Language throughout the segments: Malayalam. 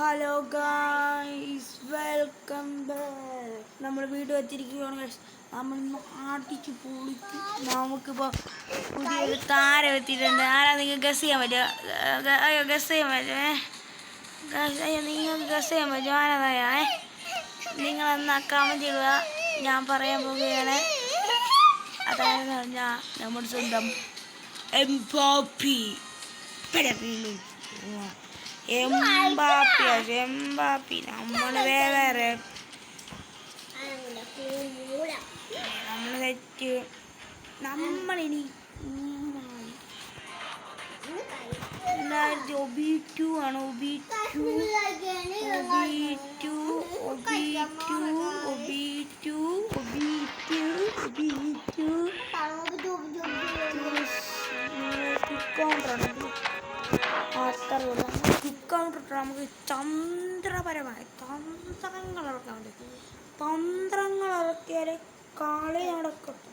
Hello guys, welcome back. നമ്മൾ വീഡിയോ വെച്ചിരിക്കുകയാണ് ഗൈസ്. നമ്മൾ അടിച്ച് പൊളിച്ച് നമുക്കിപ്പോൾ പുതിയൊരു താരം എത്തിയിട്ടുണ്ട്. ആരാ നിങ്ങൾക്ക് ഗസ് ചെയ്യാൻ പറ്റുമോ? അയ്യോ, ഗസ് ചെയ്യാൻ പറ്റുമോ? അയ്യോ, നിങ്ങൾക്ക് ഗസ് ചെയ്യാൻ പറ്റുമോ ആരാ? നിങ്ങളെന്നാ കമൻറ്റ് ഇടുക. ഞാൻ പറയാൻ പോവുകയാണ്. അതായത് പറഞ്ഞാൽ നമ്മുടെ സ്വന്തം എംബാപ്പി. എംബാപ്പി നമ്മൾ വേറെ നമ്മൾ തെറ്റ്. നമ്മളിനി ഒബി2 ആണ്. കൗണ്ടർ നമുക്ക് തന്ത്രപരമായി തന്ത്രങ്ങൾ ഇറക്കാൻ പറ്റും. തന്ത്രങ്ങൾ ഇറക്കിയാലേ കളി നടക്കട്ടെ.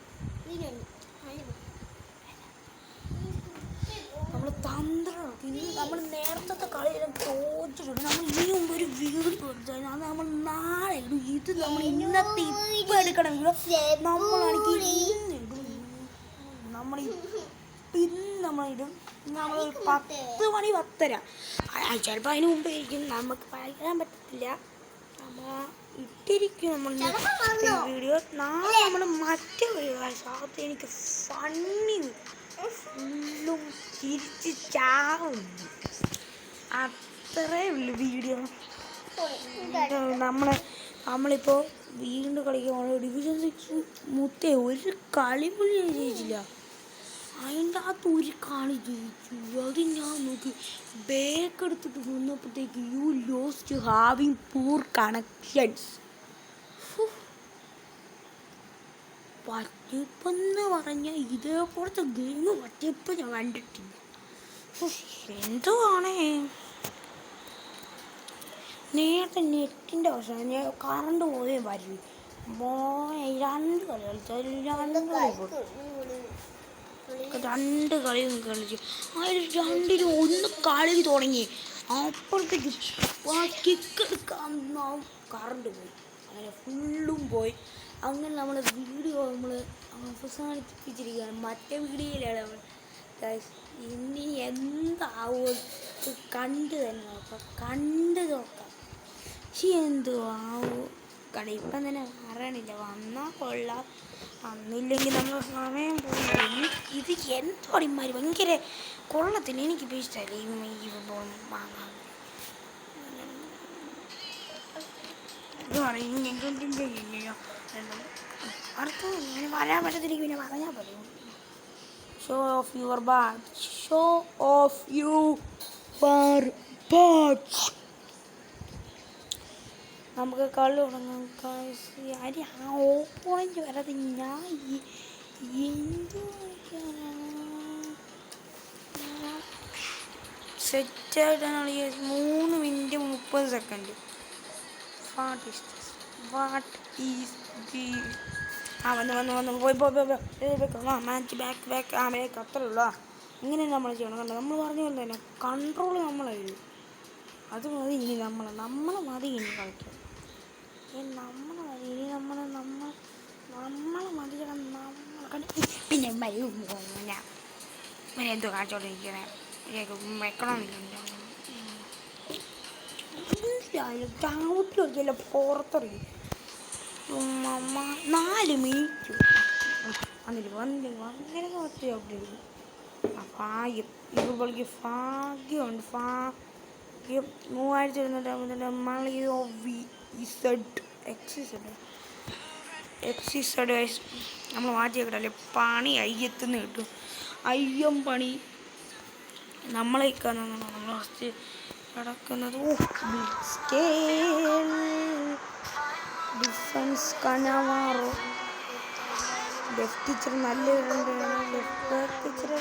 നമ്മൾ തന്ത്രം ഇറക്കി. നമ്മൾ നേരത്തെ കളിയെല്ലാം തോറ്റിട്ടുണ്ട്. നമ്മൾ ഇനി മുമ്പ് ഒരു വീഡിയോ എടുത്താൽ അത് നമ്മൾ നാളെ ഇടും. ഇത് നമ്മൾ ഇന്നത്തെ ഇപ്പം എടുക്കണമെങ്കിൽ നമ്മളാണെങ്കിൽ നമ്മൾ നമ്മളിടും. നമ്മൾ 10 മണി 10:30 ചിലപ്പോൾ അതിന് മുമ്പ് ഇരിക്കും. നമുക്ക് പറയാൻ പറ്റത്തില്ല. നമ്മൾ ഇട്ടിരിക്കും നമ്മൾ വീഡിയോ. നാളെ നമ്മൾ മറ്റേ വീഡിയോ സാധനം എനിക്ക് ഫണ്ണി ഫുള്ളും തിരിച്ച് ചാവുന്നു. അത്രേ ഉള്ളു വീഡിയോ. നമ്മളിപ്പോൾ വീണ്ടും കളിക്കുമ്പോൾ ഡിവിഷൻ 6 മുത്തേ ഒരു കളി പോലും ജയിച്ചില്ല. അതിൻ്റെ അകത്ത് ഒരു കളി ജയിച്ചു. അത് ഞാൻ നോക്കി ബാക്ക് എടുത്തിട്ട് വന്നപ്പോഴത്തേക്ക് you lost having poor connections. പറ്റിപ്പെന്ന് പറഞ്ഞാൽ ഇതേപോലത്തെ ഗെയിം പറ്റിയപ്പോൾ ഞാൻ കണ്ടിട്ടില്ല. എന്തുവാണേ നേരത്തെ നെറ്റിൻ്റെ അവസാനം ഞാൻ കറണ്ട് പോയേ വരും. 2 കളി കളിച്ചാൽ 2 കളിയും കളിച്ചു. അതിൽ 2-ലും 1 കളി തുടങ്ങി. അപ്പോഴത്തേക്ക് കിക്കെടുക്കാൻ കറണ്ട് പോയി. അങ്ങനെ ഫുള്ളും പോയി. അങ്ങനെ നമ്മൾ വീഡിയോ അവസാനിപ്പിച്ചിരിക്കുകയാണ്. മറ്റേ വീഡിയോയിലാണ് നമ്മൾ ഇനി എന്താവും കണ്ട് തന്നെ നോക്കാം. പക്ഷേ എന്തുവാവും കട ഇപ്പം തന്നെ അറിയണില്ല. വന്നാൽ കൊള്ളാം, വന്നില്ലെങ്കിൽ നമ്മൾ സമയം പോയി. ഇത് എന്തോ ഇമാര് ഭയങ്കര കൊള്ളത്തിന്. എനിക്കിപ്പോൾ ഇഷ്ടമല്ല ഈ ഫുട്ബോൾ വാങ്ങാൻ. ഇത് പറയും അടുത്ത ഞാൻ വരാൻ പറ്റത്തിലേക്ക് പിന്നെ പറഞ്ഞാൽ പറയും. Show of your bad. നമുക്ക് കളി തുടങ്ങാം. അരി ആ ഓപ്പോണൻറ്റ് വരാതെ ഞാൻ എന്ത് സെറ്റായിട്ടാണ് കളി. 3 മിനിറ്റ് 30 സെക്കൻഡ്. വാട്ട് ഈസ് വന്ന് പോയി മാച്ച് ബാക്ക് അത്രേ ഉള്ളൂ. ഇങ്ങനെ നമ്മൾ ചെയ്യണം. കണ്ടോ, നമ്മൾ പറഞ്ഞ പോലെ തന്നെ കൺട്രോൾ നമ്മളായിരുന്നു. അത് മതി. ഇനി നമ്മളെ മതി ഇനി കളിക്കാം. നമ്മളെ മതി ഇനി നമ്മളെ മതിക്കണം. പിന്നെ എന്തോ കാണിച്ചോണ്ടിരിക്കണേ വെക്കണമെന്നില്ല. ചാവത്തില്ല പുറത്തറിയും. 4 മിനിറ്റ് വന്നില്ല അങ്ങനെ ഒറ്റയായിരുന്നു. ഭാഗ്യം ഇവൾക്ക് ഭാഗ്യമുണ്ട്. 3250 നമ്മൾ മാറ്റിയേക്കട്ടല്ലേ. പണി അയ്യത്തുനിന്ന് കിട്ടും. അയ്യം പണി നമ്മളേക്കാണ് നമ്മൾ ഫസ്റ്റ് കിടക്കുന്നത്. ഡിഫൻസ് കനവാറോ ലെഫ്റ്റ് ഇച്ചിരി നല്ല ലെഫ്റ്റ് ഇച്ചിരി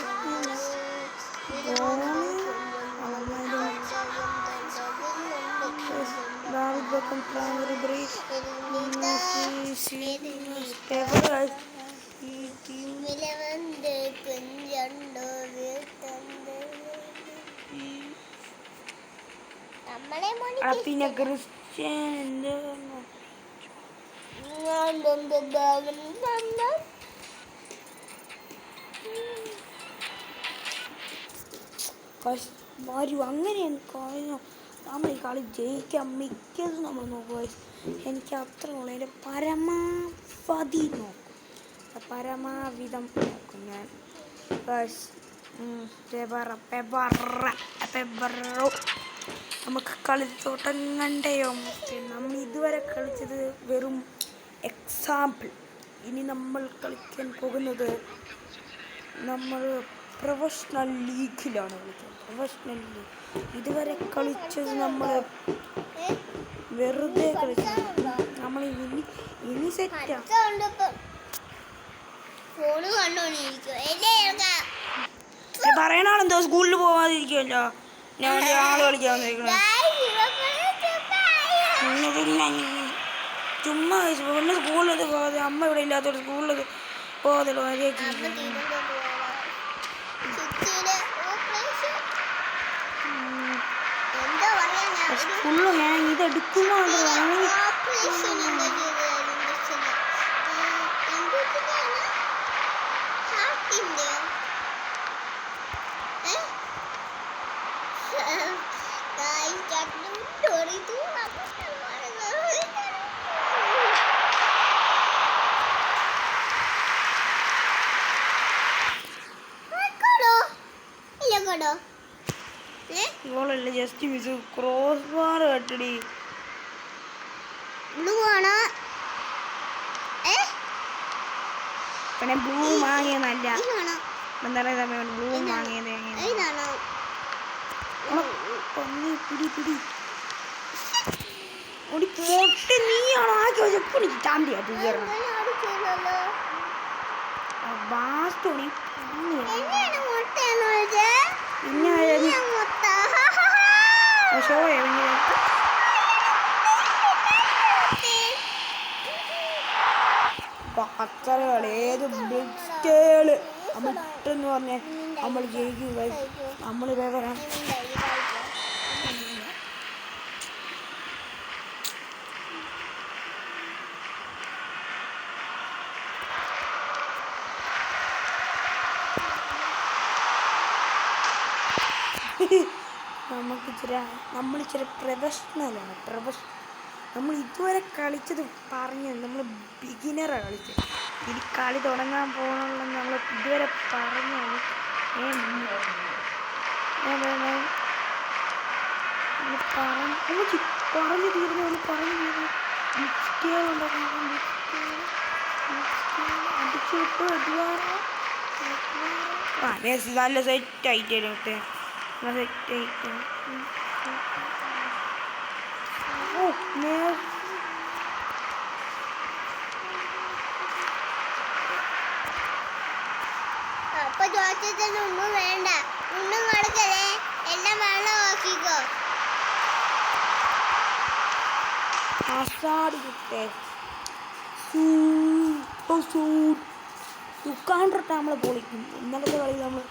primary break. പിന്നെ ക്രിസ്ത്യൻ എന്ത് വരും അങ്ങനെയാണ് കഴിഞ്ഞു. നമ്മൾ ഈ കളി ജയിക്കാൻ മിക്കതും നമ്മൾ നോക്കുക. എനിക്ക് അത്ര ഉള്ളതിൻ്റെ പരമാവധി നോക്കും, പരമാവിധം നോക്കും ഞാൻ. നമുക്ക് കളി തുടങ്ങണ്ടയോ? നമ്മൾ ഇതുവരെ കളിച്ചത് വെറും എക്സാമ്പിൾ. ഇനി നമ്മൾ കളിക്കാൻ പോകുന്നത് നമ്മൾ പ്രൊഫഷണൽ ലീഗിലാണ് കളിച്ചത്. പ്രൊഫഷണൽ ലീഗ് ഇതുവരെ കളിച്ചത് നമ്മൾ വെറുതെ കളിച്ചത്. നമ്മൾ ഇനി സെറ്റാ പറയണാണെന്തോ സ്കൂളിൽ പോവാതിരിക്കുമല്ലോ. ഞാൻ ആള് കളിക്കാൻ ചുമ്മാ പിന്നെ സ്കൂളിലത് പോകാതെ അമ്മ ഇവിടെ ഇല്ലാത്തോട്ട് സ്കൂളിലത് പോകതല്ലോ. സ്കൂളിൽ ഞാൻ ഇതെടുക്കുമ്പോൾ ഗോളല്ല, ജസ്റ്റ് മിസ്. ക്രോസ് ബാർ കെട്ടടി. പിന്നെ ബ്ലൂ വാങ്ങിയെന്നല്ല, എന്താ പറയുക, ബ്ലൂ വാങ്ങിയത് പിടി ഒരു പൊട്ട് നീയാണോ ആക്കി വെച്ചപ്പോൾ ചാന്തിയാ തീരണം. ബാസ്റ്റോണി അക്കറകൾ ഏത് ബെസ്റ്റേള് നമ്മൾ ഇട്ടെന്ന് പറഞ്ഞാൽ നമ്മൾ ജയിക്കുക. നമ്മൾ വേവരാണ് നമ്മളിച്ചിരി പ്രൊഫഷണലാണ്. നമ്മൾ ഇതുവരെ കളിച്ചത് പറഞ്ഞു, നമ്മൾ ബിഗിനറാണ് കളിച്ചത്. ഇനി കളി തുടങ്ങാൻ പോകണമെന്ന് നമ്മൾ ഇതുവരെ പറഞ്ഞാണ്. പറഞ്ഞു തീർന്നു അടിച്ചു വിട്ടു. നല്ല സെറ്റായിട്ടേ സെറ്റായിട്ട് അപ്പൊ ഒന്നും വേണ്ട, ഒന്നും നടക്കല്ലേ, എല്ലാം വെള്ളമാക്കിക്കോ. തുക്കാണ്ടിട്ട് നമ്മൾ പൊളിക്കും. ഇന്നലത്തെ കളി നമ്മൾ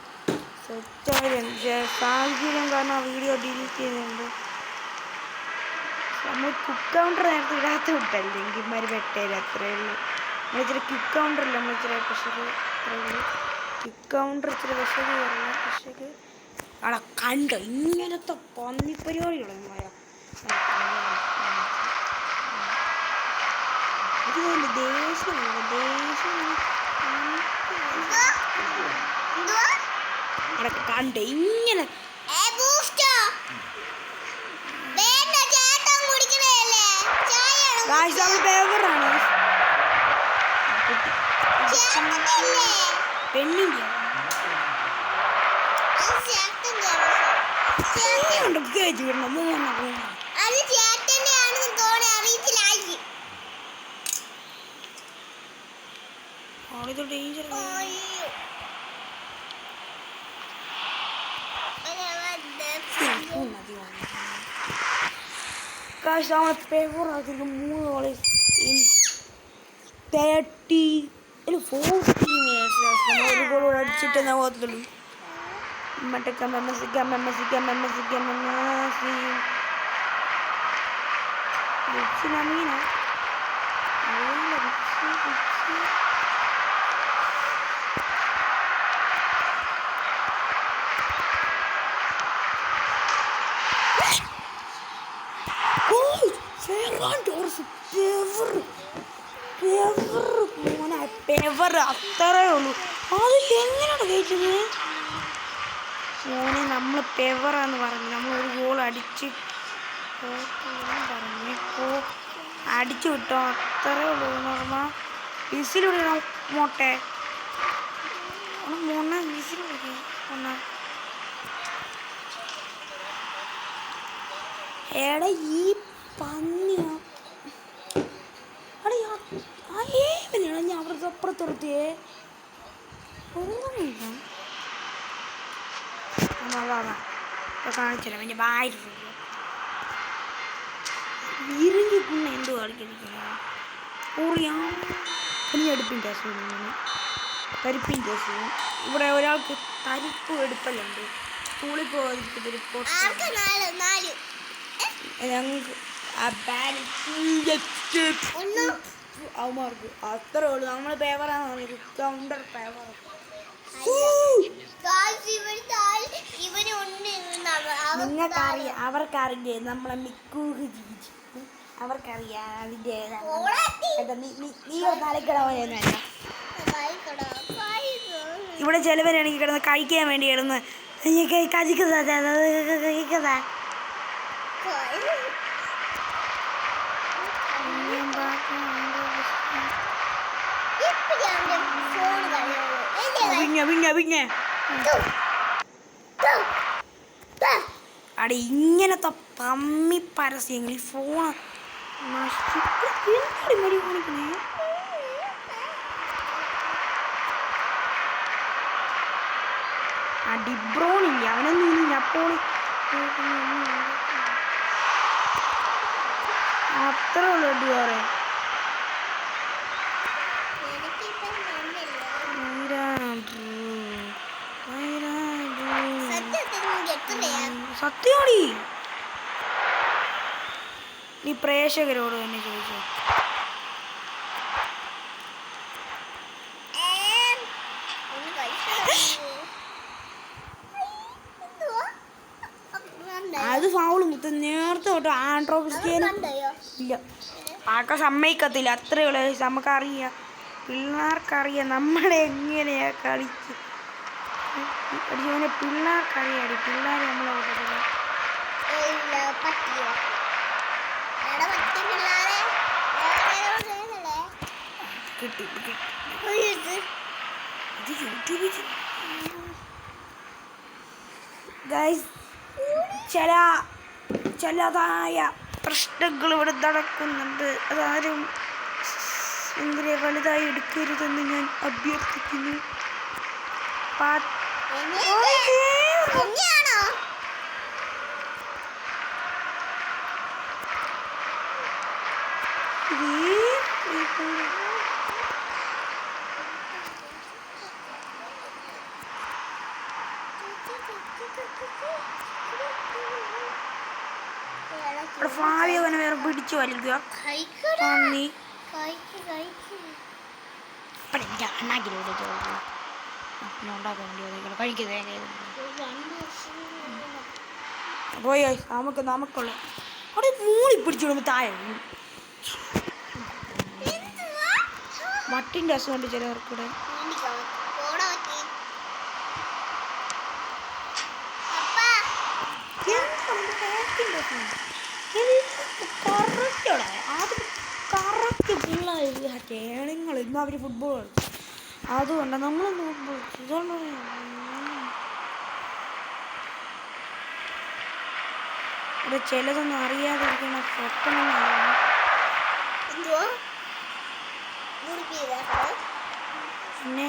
സെറ്റായ സാഹചര്യം കാരണം വീഡിയോ ഡിലീറ്റ് ചെയ്തിട്ടുണ്ട്. നമ്മൾ കുക്ക് കൗണ്ടർ നേരത്തെ ഇടാത്ത വിട്ടല്ലേ എങ്കിമാർ വെട്ടേര് അത്രയേ ഉള്ളൂ. നമ്മളിച്ചിരി ക്വിക്ക് കൗണ്ടറല്ല, നമ്മളിച്ചിരി പ്രഷർ ക്വിക്ക് കൗണ്ടർ ഇച്ചിരി പ്രഷർ കുറഞ്ഞ പ്രഷർ അവിടെ കണ്ടോ ഇങ്ങനത്തെ പന്നിപ്പരിപാടികളൊന്നും വരാം. ഇത് അവിടെ കണ്ടോ ഇങ്ങനെ പേപ്പറാണ് പെണ്ണിൻ്റെ ഡേഞ്ചർ. കാശ് നമ്മളെ പേപ്പറാക്കിയിരിക്കും 3 ഗോള് ഇൻ 40 മിനിറ്റ്സ്. നമ്മൾ ഒരു ഗോൾ അടിച്ചിട്ട് ഞാൻ പോകത്തുള്ളൂ. മറ്റേ റിച്ചിന മീന അറിയില്ല റിച്ച് അത്രേ ഉള്ളൂ. അത് എങ്ങനെയാണ് കഴിച്ചത് മോനെ? നമ്മൾ പെവറാന്ന് പറഞ്ഞു. നമ്മൾ ഒരു ഗോൾ അടിച്ച് പറഞ്ഞു അടിച്ചു വിട്ടോ. അത്രേ ഉള്ളൂ. നോർമ വിസിലിടണം മോട്ടെ മോണ വിസിലിടേ മോണ. എടാ ഈ പന്നിയാ ഞാൻ അവർക്ക് അപ്പുറത്തെടുത്തേ കാണിച്ചില്ല പിന്നെ ബായി ഇറങ്ങിക്കുന്ന എന്തോ കളിക്കുന്ന അടുപ്പിൻ്റെ അസുഖം പരിപ്പിൻ്റെ അസുഖം. ഇവിടെ ഒരാൾക്ക് തരിപ്പ് എടുപ്പലുണ്ട്. സ്കൂളിൽ പോകാതിരിക്കും ഞങ്ങൾക്ക് അവന്മാർക്ക് അത്രേ ഉള്ളൂ. നമ്മൾ പേപ്പറാന്ന് പറഞ്ഞത് കൗണ്ടർ പേപ്പർ. നിങ്ങൾക്കറിയാം, അവർക്കറിയേ നമ്മളെ മിക്കൂഹ് ജീവിച്ചു. അവർക്കറിയാം അതിൻ്റെ നീ തലക്കിടവല്ല. ഇവിടെ ചിലവരാണെങ്കിൽ കിടന്ന് കഴിക്കാൻ വേണ്ടി കിടന്ന് കഴിക്കതാ. അവിടെ ഇങ്ങനത്തെ പമ്മി പരസ്യങ്ങൾ ഫോൺ മടി കാണിക്കണേ. ഡിബ്രോണില്ല അവനൊന്നും അപ്പോൾ അത്ര ഉള്ളു വേറെ. സത്യോടി നീ പ്രേക്ഷകരോട് തന്നെ ചോദിച്ചു. അത് ഫൗള് മുത്ത നേരത്തെ തൊട്ട് ഇല്ല ആക്ക സമ്മതിക്കത്തില്ല. അത്രയുള്ള നമുക്കറിയാം, പിള്ളേർക്കറിയാം നമ്മളെ എങ്ങനെയാ കളിച്ച് അടിച്ചവനെ. പിള്ളേർക്കറിയാടി, പിള്ളേർ നമ്മളെ കിട്ടി യൂട്യൂബിൽ ഗൈസ് ചിലതായ പ്രശ്നങ്ങൾ ഇവിടെ നടക്കുന്നുണ്ട്. അതാരും ഭയങ്കര വലുതായി എടുക്കരുതെന്ന് ഞാൻ അഭ്യർത്ഥിക്കുന്നു. ഭാവിയവനെ വേറെ പിടിച്ചു വലിക്കുക. പോയി നമുക്കുള്ള അവിടെ മൂളി പിടിച്ചു താഴെ മട്ടിൻ്റെ അസുഖമുണ്ട് ചിലവർക്കൂടെ. കേണങ്ങൾ ഇന്ന് അവർ ഫുട്ബോൾ കളിച്ചു. അതുകൊണ്ട് നമ്മളൊന്ന് ഫുട്ബോൾ കളിച്ചു. ഇതുകൊണ്ട് ഇവിടെ ചിലതൊന്നും അറിയാതിരിക്കണ പെട്ടെന്ന് പിന്നെ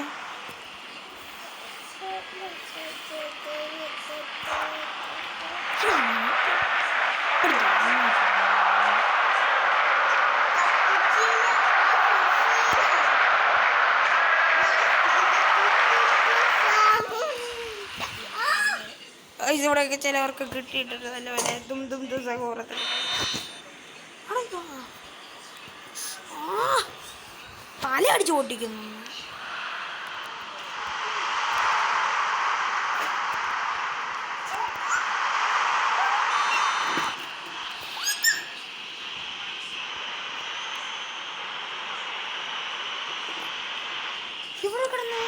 ഇവിടെയൊക്കെ ചിലവർക്ക് കിട്ടിയിട്ടുണ്ട് നല്ല വില. തും സഹോദരത്തിൽ അടിച്ചു പൊട്ടിക്കുന്നു. ഇവിടെ കിടന്നു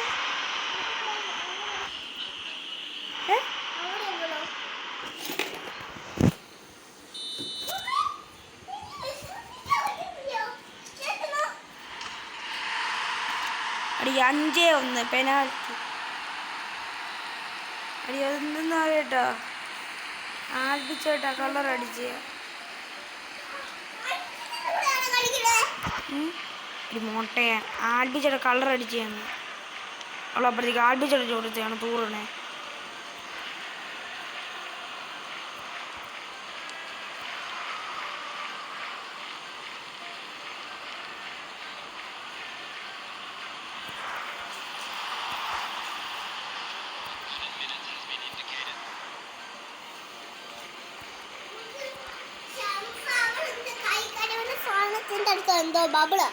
അടി 5-1 പെനാൽറ്റി. അടി അതൊന്നും അറിയട്ടോ, ആൽബിച്ചേട്ടാ കളർ അടിച്ച്. ഒരു മോട്ടയാ ആൽബിച്ചേട്ട കളർ അടിച്ചാന്ന് അവളപ്പോഴത്തേക്ക് ആൽബിച്ചേട്ട ചോദിച്ചാണ് തൂറണേ. എന്തോ ബബിള്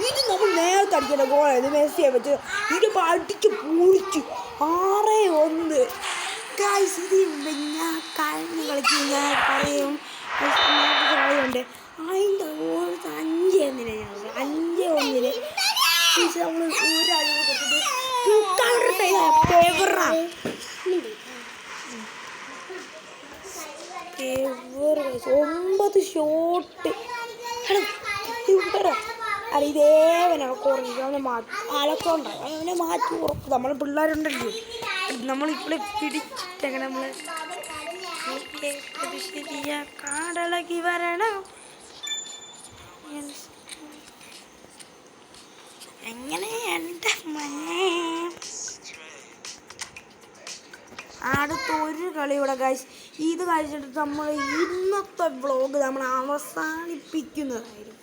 ഇത് നമ്മൾ നേരത്തെ അടിക്കേണ്ട ഗോളായത്. മെസ്സിയെ വെച്ച് ഇതിപ്പോ അടിച്ച് പൊളിച്ചു 6-1. ഇത് ഞാൻ കഴിഞ്ഞ കളിക്ക് ഞാൻ പറയും കളിയുണ്ട് അതിൻ്റെ ഗോൾ 5-1 ഞങ്ങൾ 5-1 നമ്മൾ ഒരാഴ്ച കൊടുത്തിട്ട് 9 ഷോട്ട് അല്ല ഇതേവനെ കുറഞ്ഞു അവനെ അലക്കമുണ്ടായി അവനെ മാറ്റി ഉറപ്പ്. നമ്മളെ പിള്ളേരുണ്ടല്ലോ നമ്മളിപ്പോഴെ പിടിച്ചിട്ടങ്ങനെ നമ്മൾ ശരിയാ കാടളകി വരണം എങ്ങനെ എൻ്റെ മനെ. അടുത്തൊരു കളിയുടെ ഗൈസ് ഇത് കഴിച്ചിട്ട് നമ്മൾ ഇന്നത്തെ വ്ളോഗ് നമ്മൾ അവസാനിപ്പിക്കുന്നതായിരിക്കും.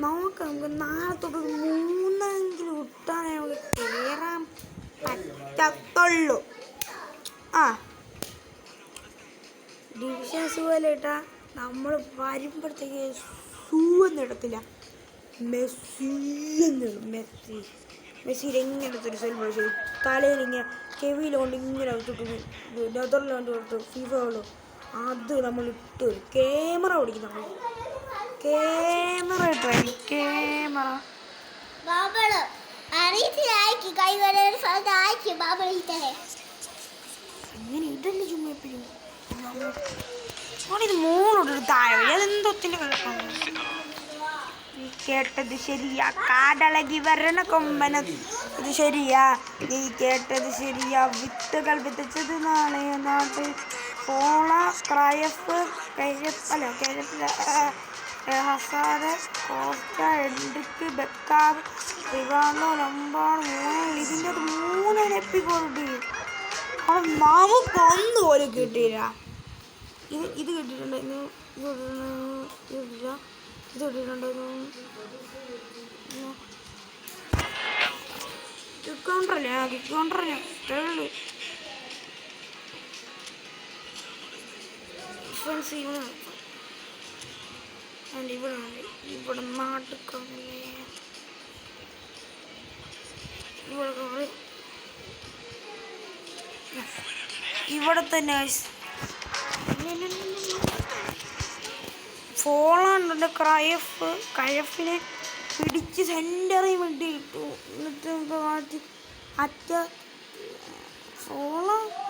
നമുക്ക് നാളെ തൊട്ട് 3 വിട്ടാലേ നമുക്ക് കയറാൻ പറ്റത്തുള്ളൂ. ആ ഡിവിഷൻ സുഖമില്ലേട്ടാ നമ്മൾ വരുമ്പോഴത്തേക്ക് സൂവൊന്നും ഇടത്തില്ല. മെസ്സി എങ്ങനത്തെ ഒരു സെലിബ്രേഷൻ തലയിൽ ഇങ്ങനെ കെവിയിലോണ്ട് ഇങ്ങനെ വെച്ചിട്ട് നെതർലാൻഡ് കൊടുത്ത് ഫിഫോളോ അത് നമ്മൾ ഇട്ട് ക്യാമറ ഓടിക്കും. നമ്മൾ ക്യാമറ ഇട്ടായി ക്യാമറ അങ്ങനെ ഇതല്ലേ ചുമ്മാ എപ്പോഴും ഇത് മോളോടൊരു താഴെ അതെന്തൊത്തിന്റെ കുഴപ്പമാണ്. നീ കേട്ടത് ശരിയാ കാടളകി വരണ കൊമ്പന ഇത് ശരിയാ നീ കേട്ടത് ശരിയാ വിത്തുകൾ വിതച്ചത് നാളെ നാട്ടിൽ പോള ക്രയഫ് ഹസാഡ് കോസ്റ്റ എൻഡിക്ക് ബെക്കാവ് റിവാണ്ടോ ലംബാർഡ് ഇതിൻ്റെ 3 എപ്പിക്കോട്ട് അവിടെ നമുക്കൊന്നും പോലും കിട്ടിയില്ല. ഇത് കിട്ടിയിട്ടുണ്ടായിരുന്നു ഇത് കിട്ടിയിട്ടുണ്ടായിരുന്നു കിക്ക് കൗണ്ടറല്ലേ ഇവിടെ നാട്ടിൽ ഇവിടെ തന്നെ ഫോളാണ്ട് കയഫിനെ പിടിച്ച് സെൻറ്ററിൽ വേണ്ടി ഇട്ടു. എന്നിട്ട് മാറ്റി അറ്റ ഫോള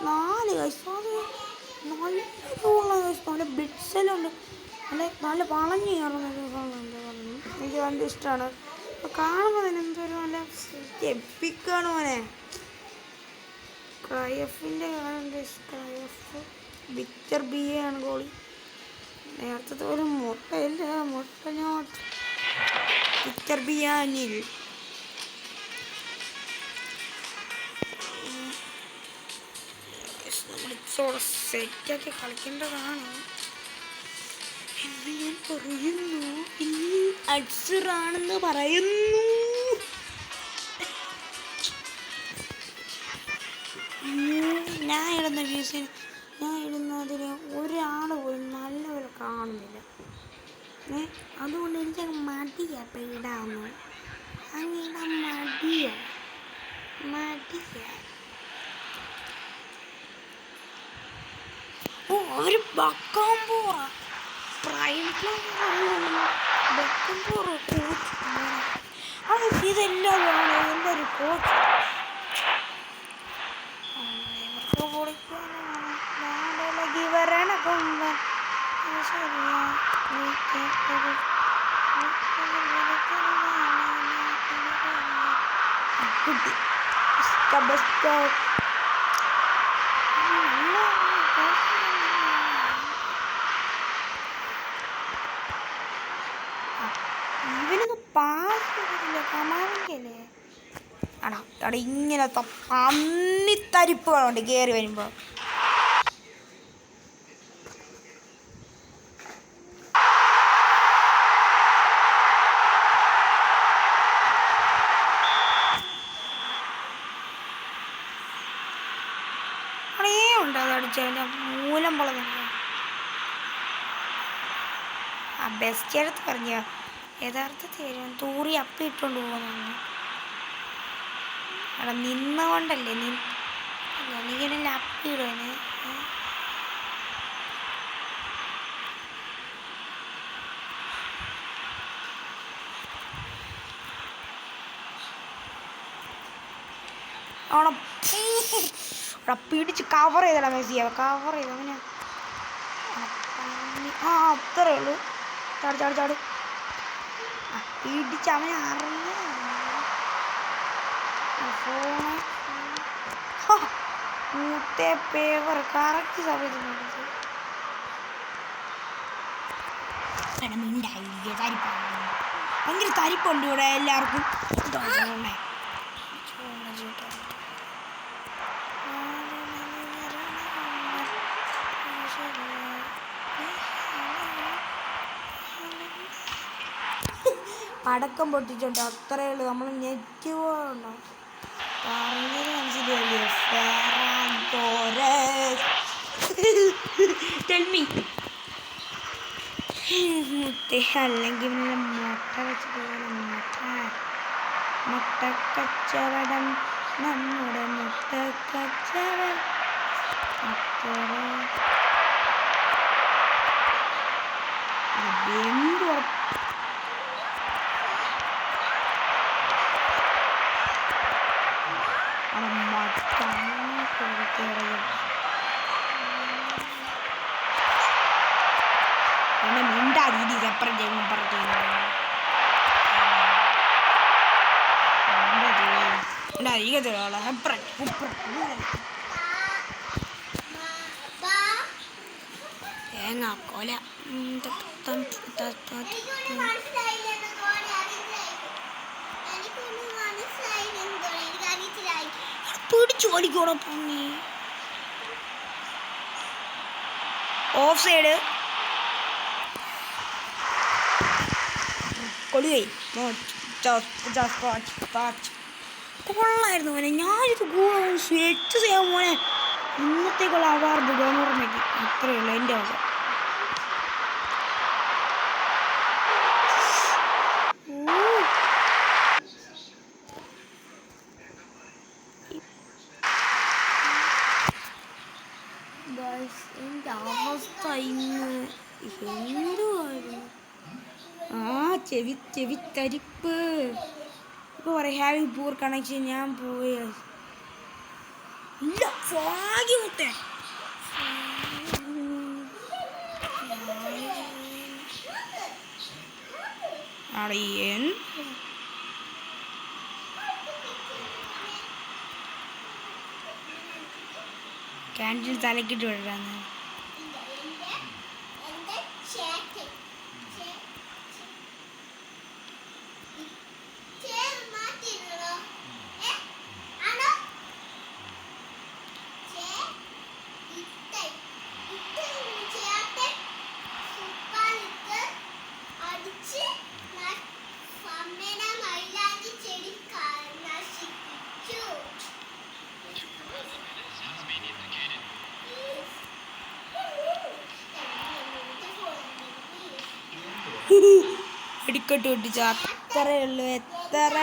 4 കഴിച്ചു. നല്ല ഫോള കഴിച്ചു. നല്ല ബിഡ്സെല്ലുണ്ട്. നല്ല വളഞ്ഞു കയറുന്നത് പറഞ്ഞു. എനിക്ക് ഭയങ്കര ഇഷ്ടമാണ്. കാണുമ്പോൾ തന്നെ എന്തൊരു നല്ല എപ്പിക്കാണ് മോനെ. ക്രയഫിൻ്റെ ക്രയഫ് വിക്ടർ ബി ആണ് ഗോളി. നേരത്തെ ഒരു മുട്ടയില്ല മുട്ടഞ്ഞോട്ട് വിക്ടർ ബിയാനിൽ നമ്മൾ ഇച്ചോടെ സെറ്റാക്കി കളിക്കേണ്ടതാണ് എന്ന് ഞാൻ പറയുന്നു. ഇനി അഡ്സറാണെന്ന് പറയുന്നു. ഞാൻ ഇടുന്ന വ്യൂസിന് ഞാൻ ഇടുന്നതിന് ഒരാൾ പോലും നല്ലപോലെ കാണുന്നില്ല. അതുകൊണ്ട് എനിക്കങ്ങ് മടിയാ ഇപ്പം ഇടാന്ന്. അങ്ങിടാൻ മടിയാ. ഓ അവര് ബക്കാൻ പോറാ ബക്കാൻ പോറ കോച്ച്. അത് ഇതെല്ലാം എല്ലാവരും കോച്ച് വരണ കൊമ്പ ശരിയാ. കുട്ടി ഇവനൊന്ന് പാസ് ചെയ്തില്ല. കമാലിക്കല്ലേ ആണോ അവിടെ ഇങ്ങനത്തെ പന്നിത്തരിപ്പുകളുണ്ട് കയറി വരുമ്പോൾ. ഉണ്ട് അത് അടിച്ചതിൻ്റെ മൂലം പൊളന്നുണ്ട്. ആ ബെസ്റ്റ് അടുത്ത് പറഞ്ഞ യഥാർത്ഥത്തിൽ തൂറി അപ്പി ഇട്ടുകൊണ്ട് പോകുന്നു. അവിടെ നിന്നുകൊണ്ടല്ലേ എനിക്കിടയിൽ അപ്പി ഇടുവന്. അവിടെ പിടിച്ച് കവർ ചെയ്തടാ മെസ്സി. കവർ ചെയ്തു അങ്ങനെ. ആ അത്രേ ഉള്ളൂ. ചാട് പിടിച്ച് അവനെ അറിയാം. മൂത്തേ പേവർ കറക്റ്റ് സമയത്ത് ഭയങ്കര തരിപ്പുണ്ട് ഇവിടെ എല്ലാവർക്കും. പടക്കം പൊട്ടിച്ചുണ്ട് അത്രേ ഉള്ളൂ. നമ്മൾ നെറ്റ് പോകണ്ടോ പറഞ്ഞത് മനസ്സിലല്ലേ. അല്ലെങ്കിൽ മുട്ട വെച്ച് പോലെ മുട്ടക്കച്ചവടം നമ്മുടെ മുട്ടക്കച്ചവടം എന്തോ എന്നെ മിണ്ടാ രീതി സെപ്പറേറ്റ് ചെയ്യുമ്പോൾ തേങ്ങ കൊല പിടിച്ചു വലിക്കോണം പന്നി. ഓഫ് സൈഡ് കൊള്ളുകൈ കൊള്ളായിരുന്നു മോനെ. ഞാനിത് കൂടെ സെറ്റ് ചെയ്യാൻ മോനെ. ഇന്നത്തേക്കുള്ള അവാർഡ് ഗവൺമെൻറ് അത്രയേ ഉള്ളൂ എൻ്റെ വക. എൻ്റെ അവസ്ഥ ഇന്ന് എന്തുവായിരുന്നു. ചെവി തരിപ്പ്. ഇപ്പോൾ പറയാം ഹാവിങ് പൂർ കണക്ഷൻ. ഞാൻ പോയ ഇല്ല ഭാഗ്യമത്തെ അറിയൻ. ക്യാൻറ്റീൻ തലക്കിട്ട് വിടാന്ന്. വെടിക്കെട്ട് പൊട്ടിച്ച അത്രയേ ഉള്ളൂ. എത്ര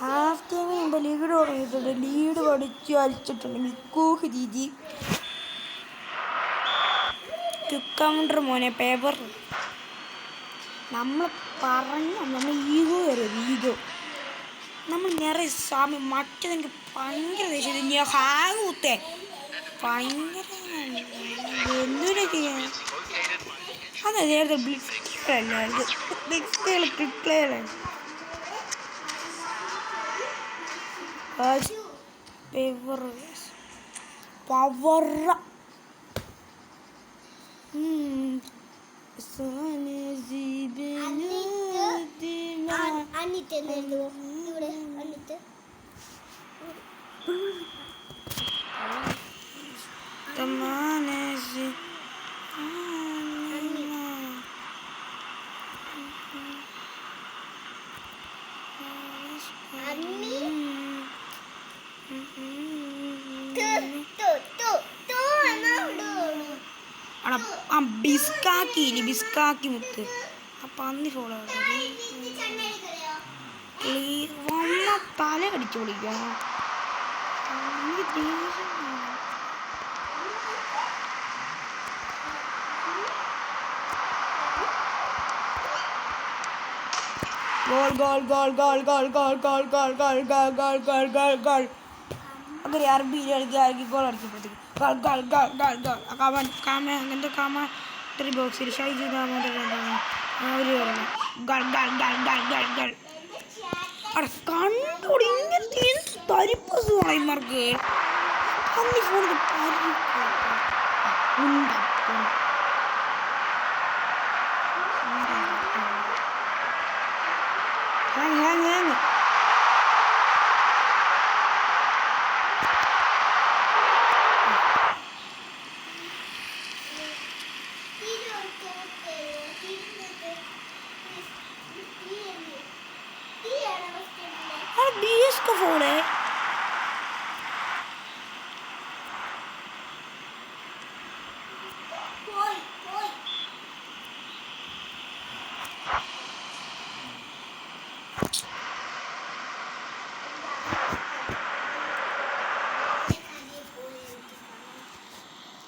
ഹാഫ് ടൈമിന് മുമ്പ് ലീഡ് തുടങ്ങിയിട്ടുണ്ട്. ലീഡ് പഠിച്ച് വലിച്ചിട്ടുണ്ട് മിക്കൂക്ക് ജീജി. ക്യുക്കൗണ്ടർ മോനെ പേപ്പർ. നമ്മൾ നമ്മൾ ഈഗോ വരും. ഈഗോ നമ്മൾ നിറയെ സമയം മറ്റേതെനിക്ക് ഭയങ്കര ദേഷ്യം. ഞാൻ ഹാങ് കുത്തേ ഭയങ്കര എന്തൊരു ചെയ്യാൻ. അതെ നേരത്തെ ബ്ലിക്സ്കളല്ലായിരുന്നു. ക്ലിക്കളാണ് പവർ. ബിസ്കാക്കി മുത്ത് ആ പന്നി ഫോളോ തല കടിച്ചു വിളിക്കണം. അങ്ങനെ അറബി ഗോൾ അടിച്ചപ്പോഴത്തേക്ക് അങ്ങനത്തെ കാമറി ബോക്സിൽ ഷൈജു അവര് അവിടെ കണ്ടോടി ഇങ്ങനത്തെ എന്ത് തരിപ്പസ് പറയമാർക്ക് അന്നി ഫോണിൽ BS का फोन है.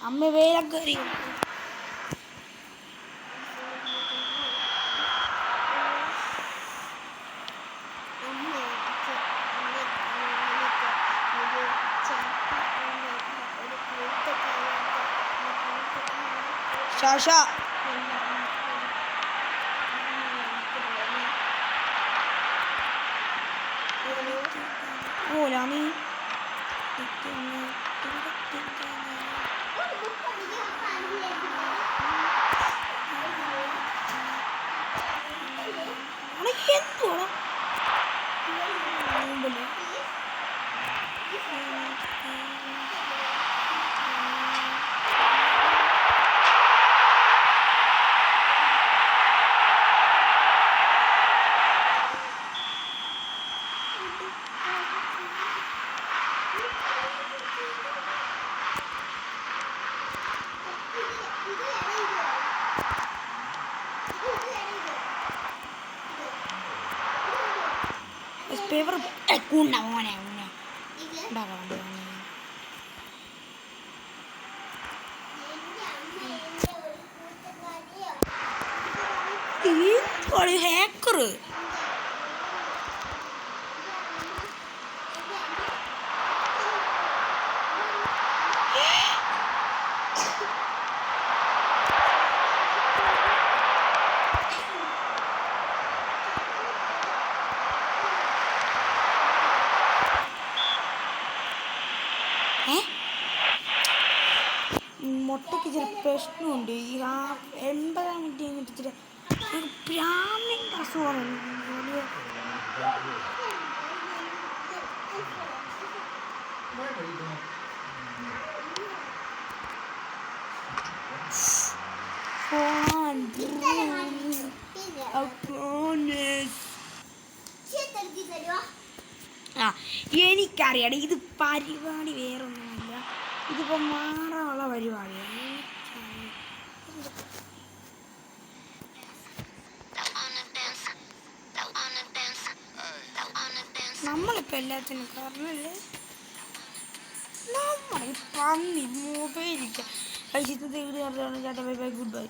हमें वेला करी Sasha. Oh, Lami. Paper una. Ini hacker. മുട്ടയ്ക്ക് ചില പ്രശ്നമുണ്ട്. ഈ 80 മിനിറ്റ് കഴിഞ്ഞിട്ട് ചില പ്രാമിൻ്റെ അസുഖമാണ്. എനിക്കറിയാം ഇത് പരിപാടി വേറൊന്നുമില്ല. ഇതിപ്പോ മാറാനുള്ള പരിപാടിയാണ്. നമ്മളിപ്പോൾ എല്ലാത്തിനും കാരണമല്ലേ നമ്മൾ ഈ പന്നി മൊബൈലില്ല കഴിച്ചിട്ട് ചേട്ടാ ബൈ ബൈ ഗുഡ് ബൈ.